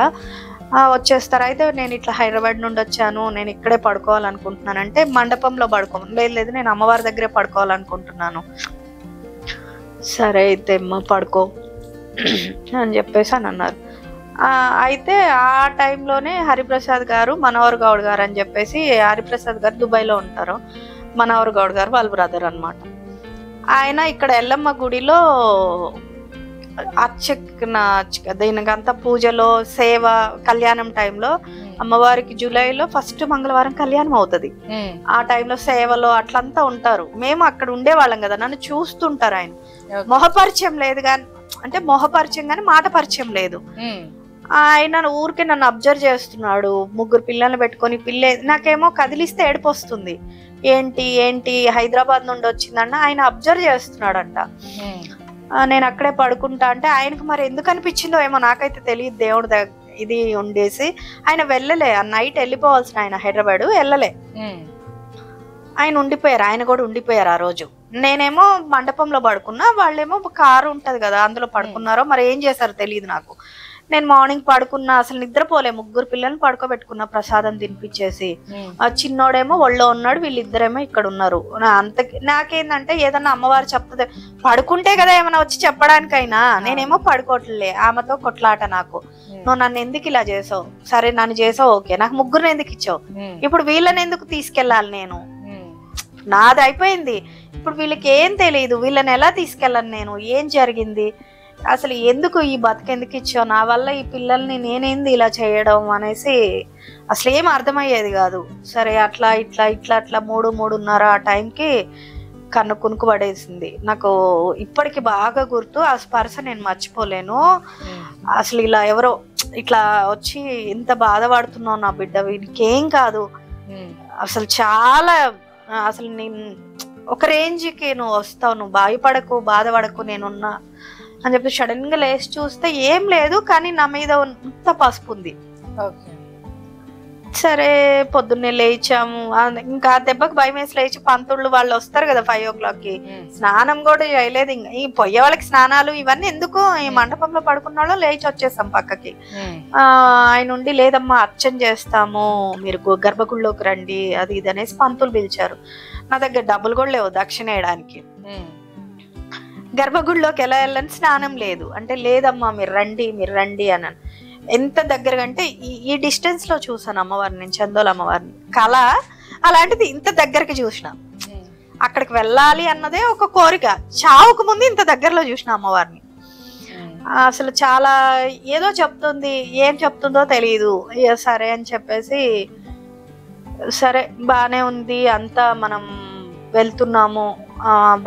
వచ్చేస్తారు. అయితే నేను ఇట్లా హైదరాబాద్ నుండి వచ్చాను, నేను ఇక్కడే పడుకోవాలనుకుంటున్నానంటే, మండపంలో లేదు నేను అమ్మవారి దగ్గరే పడుకోవాలనుకుంటున్నాను. సరే అయితే అమ్మ పడుకో అని చెప్పేసి అని అన్నారు. అయితే ఆ టైంలోనే హరిప్రసాద్ గారు, మనోహర్ గౌడ్ గారు అని చెప్పేసి, హరిప్రసాద్ గారు దుబాయ్లో ఉంటారు, మనోహర్ గౌడ్ గారు వాళ్ళ బ్రదర్ అనమాట. ఆయన ఇక్కడ ఎల్లమ్మ గుడిలో దీనికంతా పూజలో సేవ, కళ్యాణం టైంలో అమ్మవారికి జూలైలో ఫస్ట్ మంగళవారం కళ్యాణం అవుతుంది. ఆ టైంలో సేవలో అట్లంతా ఉంటారు. మేము అక్కడ ఉండేవాళ్ళం కదా, నన్ను చూస్తుంటారు. ఆయన మొహపరిచయం లేదు కానీ, అంటే మొహపరిచయం కానీ మాట పరిచయం లేదు. ఆయన ఊరికే నన్ను అబ్జర్వ్ చేస్తున్నాడు. 3 పిల్లల్ని పెట్టుకొని, నాకేమో కదిలిస్తే ఏడుపు వస్తుంది. ఏంటి హైదరాబాద్ నుండి వచ్చిందంట, ఆయన అబ్జర్వ్ చేస్తున్నాడంట. నేను అక్కడే పడుకుంటా అంటే ఆయనకు మరి ఎందుకు అనిపించిందో ఏమో నాకైతే తెలియదు. దేవుడు ఇది ఉండేసి ఆయన వెళ్ళలే. ఆ నైట్ వెళ్ళిపోవాల్సిన ఆయన హైదరాబాద్ వెళ్ళలే. ఆయన ఉండిపోయారు, ఆయన కూడా ఉండిపోయారు ఆ రోజు. నేనేమో మండపంలో పడుకున్నా, వాళ్ళేమో కారు ఉంటది కదా అందులో పడుకున్నారో మరి ఏం చేశారో తెలియదు నాకు. నేను మార్నింగ్ పడుకున్నా, అసలు నిద్రపోలే. 3 పిల్లల్ని పడుకోబెట్టుకున్నా ప్రసాదం తినిపించేసి. ఆ చిన్నోడేమో ఒళ్ళో ఉన్నాడు, వీళ్ళిద్దరేమో ఇక్కడ ఉన్నారు. నాకేందంటే ఏదన్నా అమ్మవారు చెప్తుంది, పడుకుంటే కదా ఏమైనా వచ్చి చెప్పడానికైనా, నేనేమో పడుకోవట్లే. ఆమెతో కొట్లాట నాకు. నువ్వు నన్ను ఎందుకు ఇలా చేసావు, సరే నన్ను చేసావు ఓకే, నాకు 3 ఎందుకు ఇచ్చావు, ఇప్పుడు వీళ్ళని ఎందుకు తీసుకెళ్ళాలి, నేను నాది అయిపోయింది, ఇప్పుడు వీళ్ళకి ఏం తెలియదు, వీళ్ళని ఎలా తీసుకెళ్ళను నేను, ఏం జరిగింది, అసలు ఎందుకు ఈ బతికెందుకు ఇచ్చావు, నా వల్ల ఈ పిల్లల్ని నేనేంది ఇలా చేయడం అనేసి అసలు ఏం అర్థమయ్యేది కాదు. సరే అట్లా 3:30 ఆ టైంకి కన్ను కునుకు పడేసింది. నాకు ఇప్పటికి బాగా గుర్తు, ఆ స్పర్శ నేను మర్చిపోలేను. అసలు ఇలా ఎవరో ఇట్లా వచ్చి ఎంత బాధపడుతున్నావు నా బిడ్డ, వీడికేం కాదు, అసలు చాలా, అసలు నేను ఒక రేంజ్కి నువ్వు వస్తావు, నువ్వు భయపడకు బాధపడకు నేనున్నా అని చెప్పి సడన్ గా లేచి చూస్తే ఏం లేదు, కానీ నా మీద అంత పసుపు ఉంది. సరే పొద్దున్నే లేచాము. ఇంకా దెబ్బకి భయం వేసి లేచి పంతుళ్ళు వాళ్ళు వస్తారు కదా 5 o'clockకి, స్నానం కూడా చేయలేదు. ఇంకా ఈ పొయ్యే వాళ్ళకి స్నానాలు ఇవన్నీ ఎందుకు, ఈ మండపంలో పడుకున్న వాళ్ళు లేచి వచ్చేసాం పక్కకి. ఆయన ఉండి లేదమ్మా అర్చన చేస్తాము, మీరు గర్భగుడిలోకి రండి అది ఇది అనేసి పంతులు పిలిచారు. నా దగ్గర డబ్బులు కూడా లేవు దక్షిణ వేయడానికి. గర్భగుడిలోకి ఎలా వెళ్ళని, స్నానం లేదు అంటే, లేదమ్మా మీరు రండి అన్నాను. ఎంత దగ్గరగా అంటే ఈ డిస్టెన్స్ లో చూసాను అమ్మవారిని, నేను చందోల అమ్మవారిని కళ, అలాంటిది ఇంత దగ్గరకి చూసిన. అక్కడికి వెళ్ళాలి అన్నదే ఒక కోరిక, చావుకు ముందు ఇంత దగ్గరలో చూసిన అమ్మవారిని. అసలు చాలా ఏదో చెప్తుంది, ఏం చెప్తుందో తెలియదు. సరే అని చెప్పేసి, సరే బానే ఉంది అంతా, మనం వెళ్తున్నాము,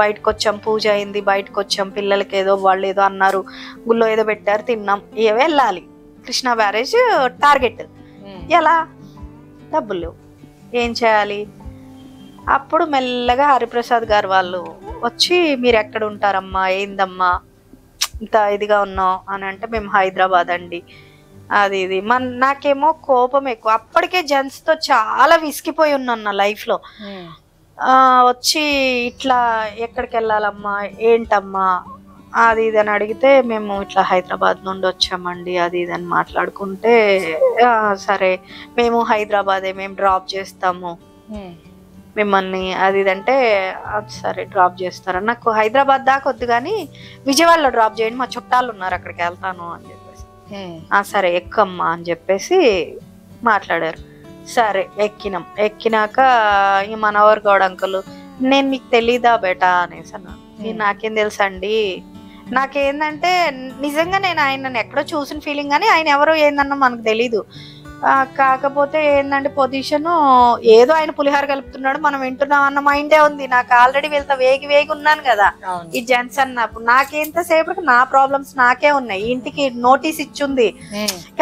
బయటకు వచ్చాం, పూజ అయింది, బయటకు వచ్చాం, పిల్లలకి ఏదో వాళ్ళు ఏదో అన్నారు, గుళ్ళో ఏదో పెట్టారు, తిన్నాం, వెళ్ళాలి కృష్ణా బ్యారేజ్ టార్గెట్. ఎలా, డబ్బులు ఏం చేయాలి? అప్పుడు మెల్లగా హరిప్రసాద్ గారు వాళ్ళు వచ్చి, మీరు ఎక్కడ ఉంటారమ్మా, ఏందమ్మా ఇంత ఇదిగా ఉన్నావు అని అంటే, మేము హైదరాబాద్ అండి అది ఇది నాకేమో కోపం ఎక్కువ. అప్పటికే జెంట్స్ తో చాలా విసిగిపోయి ఉన్నాను నా లైఫ్ లో. వచ్చి ఇట్లా ఎక్కడికి వెళ్ళాలమ్మా, ఏంటమ్మా అది ఇది అని అడిగితే, మేము ఇట్లా హైదరాబాద్ నుండి వచ్చామండి అది ఇది అని మాట్లాడుకుంటే, సరే మేము హైదరాబాదే, మేము డ్రాప్ చేస్తాము మిమ్మల్ని అది ఇది అంటే, సరే డ్రాప్ చేస్తారా, నాకు హైదరాబాద్ దాకా వద్దు కానీ విజయవాడలో డ్రాప్ చేయండి, మా చుట్టాలు ఉన్నారు అక్కడికి వెళ్తాను అని చెప్పేసి, సరే ఎక్కమ్మా అని చెప్పేసి మాట్లాడారు. సరే ఎక్కినాక ఈ మనోహర్ గౌడ్ అంకుల్, నేను మీకు తెలీదా బేటా అనేసి అన్నా. నాకేం తెలుసండి, నాకేందంటే నిజంగా నేను ఆయనను ఎక్కడో చూసిన ఫీలింగ్, కానీ ఆయన ఎవరో ఏందన్నా మనకు తెలీదు. కాకపోతే ఏంటంటే పొజిషన్ ఏదో ఆయన పులిహార కలుపుతున్నాడు, మనం వింటున్నాం అన్న మైండే ఉంది నాకు. ఆల్రెడీ వీళ్ళతో వేగి ఉన్నాను కదా ఈ జెంట్స్ అన్నప్పుడు. నాకెంతసేపటికి నా ప్రాబ్లమ్స్ నాకే ఉన్నాయి, ఇంటికి నోటీస్ ఇచ్చింది,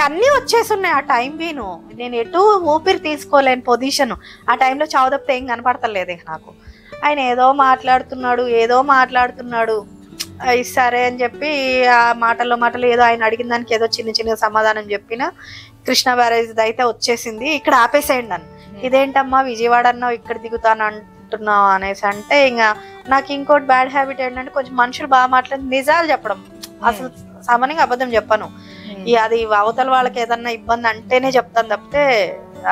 అన్ని వచ్చేసి ఉన్నాయి. ఆ టైం బీను నేను ఎటు ఊపిరి తీసుకోలేని పొజిషన్. ఆ టైంలో చావు తప్పితే ఏం కనపడతలేదు నాకు. ఆయన ఏదో మాట్లాడుతున్నాడు. సరే అని చెప్పి ఆ మాటలు ఏదో ఆయన అడిగిన దానికి ఏదో చిన్న సమాధానం చెప్పిన. కృష్ణా బ్యారేజ్ అయితే వచ్చేసింది, ఇక్కడ ఆపేసేయండి అని. ఇదేంటమ్మా విజయవాడ అన్నావు, ఇక్కడ దిగుతాను అంటున్నావు అనేసి అంటే, ఇంకా నాకు ఇంకోటి బ్యాడ్ హ్యాబిట్ ఏంటంటే కొంచెం మనుషులు బాగా మాట్లాడి నిజాలు చెప్పడం. అసలు సామాన్యంగా అబద్ధం చెప్పను. అది అవతల వాళ్ళకి ఏదన్నా ఇబ్బంది అంటేనే చెప్తాను తప్పితే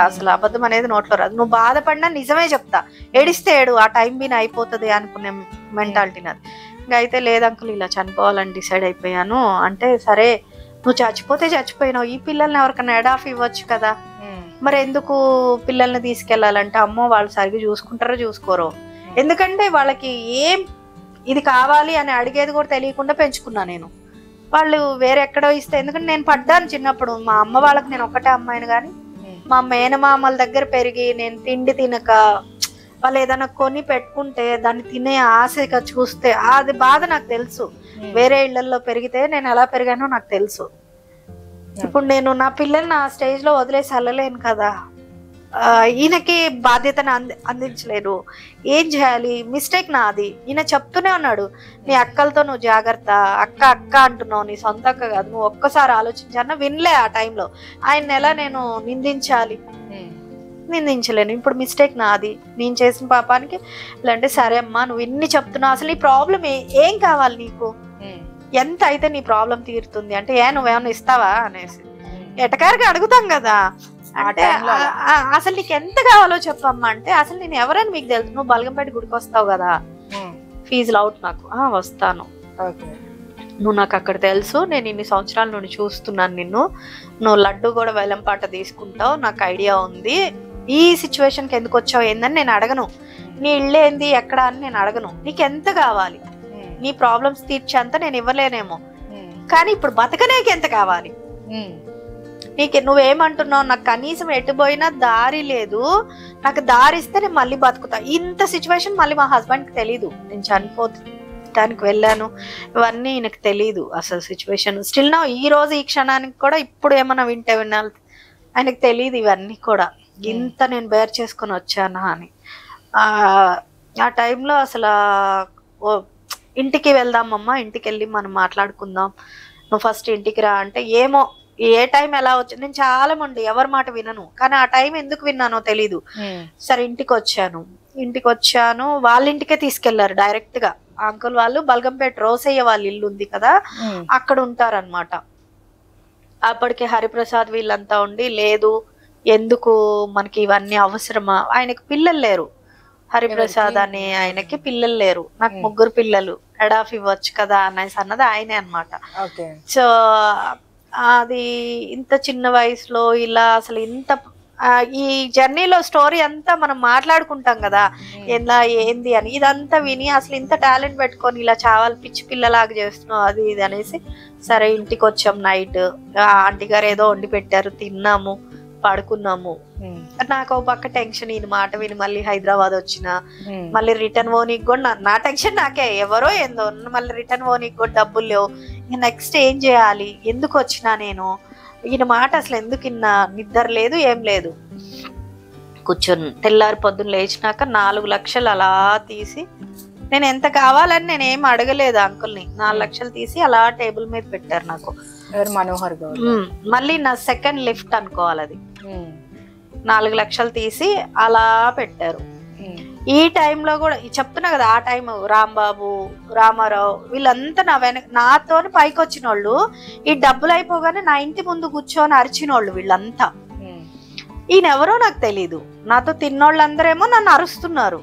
అసలు అబద్ధం అనేది నోట్లో రాదు. నువ్వు బాధపడినా నిజమే చెప్తా, ఏడిస్తే ఏడు, ఆ టైం బీన అయిపోతుంది అనుకునే మెంటాలిటీ నాది. ఇంకా అయితే లేదంకులు ఇలా చనిపోవాలని డిసైడ్ అయిపోయాను అంటే, సరే నువ్వు చచ్చిపోతే చచ్చిపోయినావు, ఈ పిల్లల్ని ఎవరికైనా ఎడాఫ్ ఇవ్వచ్చు కదా, మరి ఎందుకు పిల్లల్ని తీసుకెళ్లాలంటే, అమ్మో వాళ్ళు సరిగ్గా చూసుకుంటారో చూసుకోరో, ఎందుకంటే వాళ్ళకి ఏం ఇది కావాలి అని అడిగేది కూడా తెలియకుండా పెంచుకున్నా నేను. వాళ్ళు వేరే ఎక్కడో ఇస్తే, ఎందుకంటే నేను పడ్డాను చిన్నప్పుడు. మా అమ్మ వాళ్ళకి నేను ఒక్కటే అమ్మాయిని, కానీ మా మేనమామల దగ్గర పెరిగి నేను తిండి తినక, వాళ్ళు ఏదైనా కొని పెట్టుకుంటే దాన్ని తినే ఆశగా చూస్తే అది బాధ నాకు తెలుసు. వేరే ఇళ్లలో పెరిగితే నేను ఎలా పెరిగానో నాకు తెలుసు. ఇప్పుడు నేను నా పిల్లల్ని ఆ స్టేజ్ లో వదిలేసి వెళ్ళలేను కదా, ఈయనకి బాధ్యతను అందించలేను, ఏం చేయాలి, మిస్టేక్ నాది. ఈయన చెప్తూనే ఉన్నాడు, నీ అక్కలతో నువ్వు జాగ్రత్త, అక్క అంటున్నావు, నీ సొంత అక్క కాదు, నువ్వు ఒక్కసారి ఆలోచించాను. వినలే ఆ టైంలో. ఆయన ఎలా నేను నిందించలేను, ఇప్పుడు మిస్టేక్ నాది, నేను చేసిన పాపానికి. లేదంటే సరే అమ్మా నువ్వు ఇన్ని చెప్తున్నావు, అసలు ఈ ప్రాబ్లం ఏం కావాలి నీకు, ఎంత అయితే నీ ప్రాబ్లం తీరుతుంది అంటే, నువ్వేమన్నా ఇస్తావా అనేసి ఎటకారికి అడుగుతాం కదా. అంటే అసలు నీకు ఎంత కావాలో చెప్పమ్మా అంటే, అసలు నేను ఎవరని మీకు తెలుసు, నువ్వు బల్గంపేట గుడికి వస్తావు కదా, ఫీజులు అవుట్ నాకు, వస్తాను, నువ్వు నాకు అక్కడ తెలుసు, నేను ఇన్ని సంవత్సరాల నుండి చూస్తున్నాను నిన్ను, నువ్వు లడ్డు కూడా వేలంపాట తీసుకుంటావు, నాకు ఐడియా ఉంది, ఈ సిచ్యువేషన్కి ఎందుకు వచ్చావు ఏందని నేను అడగను, నీ ఇల్లు ఏంది ఎక్కడ అని నేను అడగను, నీకు ఎంత కావాలి, నీ ప్రాబ్లమ్స్ తీర్చేంత నేను ఇవ్వలేనేమో, కానీ ఇప్పుడు బతకనేకి ఎంత కావాలి, నీకు నువ్వేమంటున్నావు, నాకు కనీసం ఎటుపోయినా దారి లేదు, నాకు దారి ఇస్తే నేను మళ్ళీ బతుకుతా. ఇంత సిచ్యువేషన్ మళ్ళీ మా హస్బెండ్కి తెలీదు, నేను చనిపోతానికి వెళ్ళాను, ఇవన్నీ ఈయనకు తెలీదు అసలు సిచ్యువేషన్. స్టిల్ నా ఈ రోజు ఈ క్షణానికి కూడా ఇప్పుడు ఏమన్నా వినాలి, ఆయనకు తెలియదు ఇవన్నీ కూడా, ఇంత నేను బేర్ చేసుకొని వచ్చానా అని. ఆ టైంలో అసలు ఇంటికి వెళ్దామమ్మా, ఇంటికి వెళ్ళి మనం మాట్లాడుకుందాం, నువ్వు ఫస్ట్ ఇంటికి రా అంటే, ఏమో ఏ టైం ఎలా వచ్చింది, నేను చాలా మంది ఎవరి మాట వినను, కానీ ఆ టైం ఎందుకు విన్నానో తెలీదు. సరే ఇంటికి వచ్చాను, వాళ్ళ ఇంటికే తీసుకెళ్లారు డైరెక్ట్ గా. అంకుల్ వాళ్ళు బల్గంపేట రోసయ్య వాళ్ళ ఇల్లు ఉంది కదా, అక్కడ ఉంటారనమాట. అప్పటికే హరిప్రసాద్ వీళ్ళంతా ఉండి, లేదు ఎందుకు మనకి ఇవన్నీ అవసరమా, ఆయనకి పిల్లలు లేరు, హరిప్రసాద్ అని ఆయనకి పిల్లలు లేరు, నాకు 3 పిల్లలు, ఎడాఫ్ ఇవ్వచ్చు కదా అనేసి అన్నది ఆయనే అనమాట. సో అది ఇంత చిన్న వయసులో ఇలా అసలు ఇంత ఈ జర్నీలో స్టోరీ అంతా మనం మాట్లాడుకుంటాం కదా, ఎలా ఏంది అని. ఇదంతా విని అసలు ఇంత టాలెంట్ పెట్టుకొని ఇలా చావాలి పిచ్చి పిల్లలాగా చేస్తున్నావు అది ఇది అనేసి, సరే ఇంటికి వచ్చాం. నైట్ ఆంటీ గారు ఏదో వండి పెట్టారు, తిన్నాము, పడుకున్నాము. నాకు ఒక పక్క టెన్షన్, ఈయన మాట విని మళ్ళీ హైదరాబాద్ వచ్చిన, మళ్ళీ రిటర్న్ పోనీకి కూడా నా టెన్షన్ నాకే, ఎవరో ఏందో, మళ్ళీ రిటర్న్ పోనీకి కూడా డబ్బులు లేవు. ఇక నెక్స్ట్ ఏం చేయాలి, ఎందుకు వచ్చినా నేను, ఈయన మాట అసలు ఎందుకు ఇన్నా, నిద్ర లేదు ఏం లేదు. కూర్చొని తెల్లారి పొద్దున్న లేచినాక 4 లక్షలు అలా తీసి, నేను ఎంత కావాలని నేను ఏం అడగలేదు అంకుల్ని, 4 లక్షలు తీసి అలా టేబుల్ మీద పెట్టారు నాకు. ఎవరు మనోహర్ గౌడ్. మళ్ళీ నా సెకండ్ లిఫ్ట్ అనుకోవాలి అది. 4 లక్షలు తీసి అలా పెట్టారు. ఈ టైంలో కూడా చెప్తున్నా కదా, ఆ టైం రాంబాబు, రామారావు వీళ్ళంతా నాతోని పైకి వచ్చిన వాళ్ళు. ఈ డబ్బులు అయిపోగానే నా ఇంటి ముందు కూర్చొని అరిచిన వాళ్ళు వీళ్ళంతా. ఈయన ఎవరో నాకు తెలీదు. నాతో తిన్నోళ్ళందరేమో నన్ను అరుస్తున్నారు.